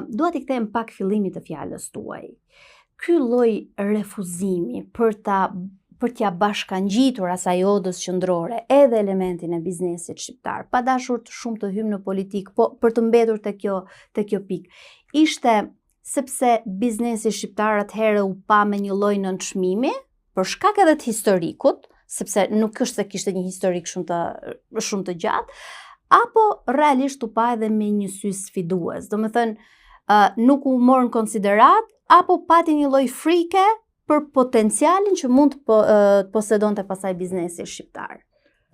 Dua t'i kthehem pak fillimit të fjalës tuaj. Ky lloj refuzimi për t'ja bashkangjitur asaj odës qendrore edhe elementin e biznesit shqiptar, pa dashur shumë të hymë në politikë, po për të mbetur te kjo pikë, ishte sepse biznesi shqiptar atëherë u pa me një lloj nënçmimi, për shkak edhe të historikut, sepse nuk është se kishte një historik shumë të gjatë, apo realisht u pa edhe me një sy sfidues. Domethënë, nuk u morën në konsiderat, apo pati një lloj frike për potencialin që mund të posedonte pasaj biznesi shqiptar.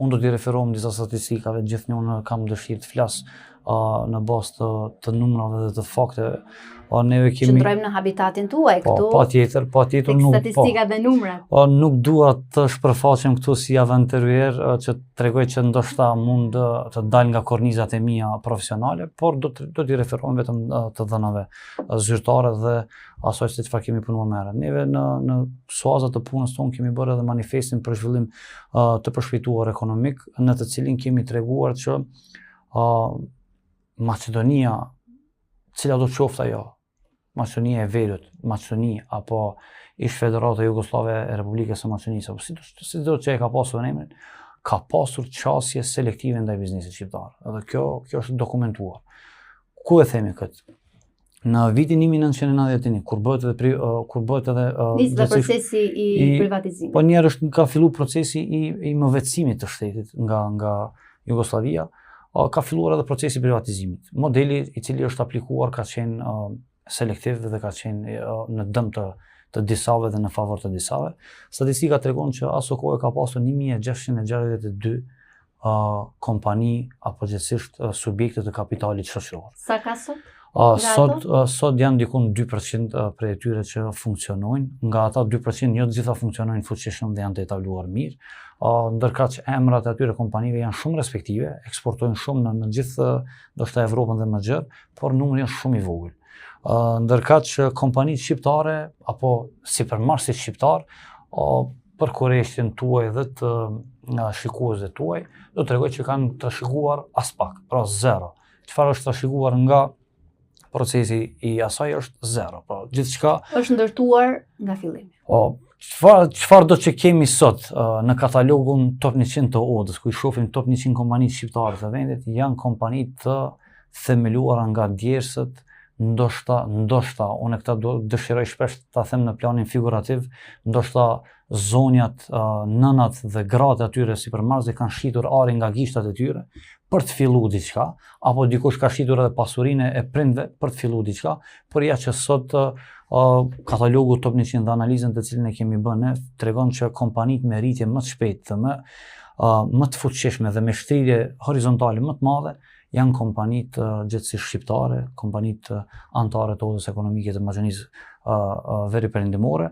Unë do t'i referohem disa statistikave, gjithnjë kam dëshirë të flas në bazë të numrave dhe të fakteve. Qëndrojmë në habitatin tuaj këtu. Patjetër, statistikat dhe numrat. Nuk dua të shpërfaqem këtu si aventurier që tregoj që ndoshta mund të dal nga kornizat e mia profesionale, por do t'i referohem vetëm të dhënave zyrtare dhe asaj se çfarë kemi punuar më herët. Neve në suazat të punës tonë kemi bërë edhe manifestin për zhvillim të përshpejtuar ekonomik, në të cilin kemi treguar që Maqedonia, cila do të qoftë ajo, Maqedonia e Veriut, Maqedoni apo ish Federata Jugoslave e Republikës së Maqedonisë, apo si do që e ka pasur në emrin, ka pasur qasje selektive ndaj biznesit shqiptar. Edhe kjo është dokumentuar. Ku e themi këtë? Në vitin 1991, kur bëhet edhe nisë dhe procesi i privatizimit. Po njerësh ka filluar procesi i mëvetësimit të shtetit nga Jugoslavia, ka filluar edhe procesi i privatizimit. Modeli i cili është aplikuar ka qenë selektiv dhe ka qenë në dëm të disave dhe në favor të disave. Statistika tregon që aso kohë ka pasur 1662 kompani apo gjithsesi subjekte të kapitalit shoqëror. Sa ka sot? Sot janë dikun 2% prej tyre që funksionojnë, nga ata 2% jo të gjitha funksionojnë fuqishëm dhe janë të etabluar mirë, ndërkaq emrat e atyre kompanive janë shumë respektive, eksportojnë shumë në gjithë ndoshta Evropën dhe më gjerë, por numri është shumë i vogël. Ndërkaq kompanitë shqiptare apo sipërmarrësit shqiptar për kurreshtin tuaj dhe të shikuesve tuaj, do të tregoj që kanë trashëguar as pak, pra zero. Çfarë është trashëguar nga procesi i asaj është zero. Po gjithçka është ndërtuar nga fillimi. Çfarë do që kemi sot në katalogun top 100 të odës, ku i shohim top 100 kompanitë shqiptare të vendit, janë kompani të themeluara nga djersët, ndoshta unë këta dëshiroj shpesh ta them në planin figurativ, ndoshta zonjat, nënat dhe gratë atyre sipërmarrësve kanë shitur arin nga gishtat e tyre për të filluar diçka, apo dikush ka shitur edhe pasurinë e prindve për të filluar diçka, por ja që sot katalogu top 100 dhe analizën të cilën e kemi bërë ne tregon që kompanitë me rritje më të shpejtë dhe më të fuqishme dhe me shtrirje horizontale më të madhe janë kompanitë gjithsesi shqiptare, kompanitë anëtare të odës ekonomike të Maqedonisë Veriut Perëndimore,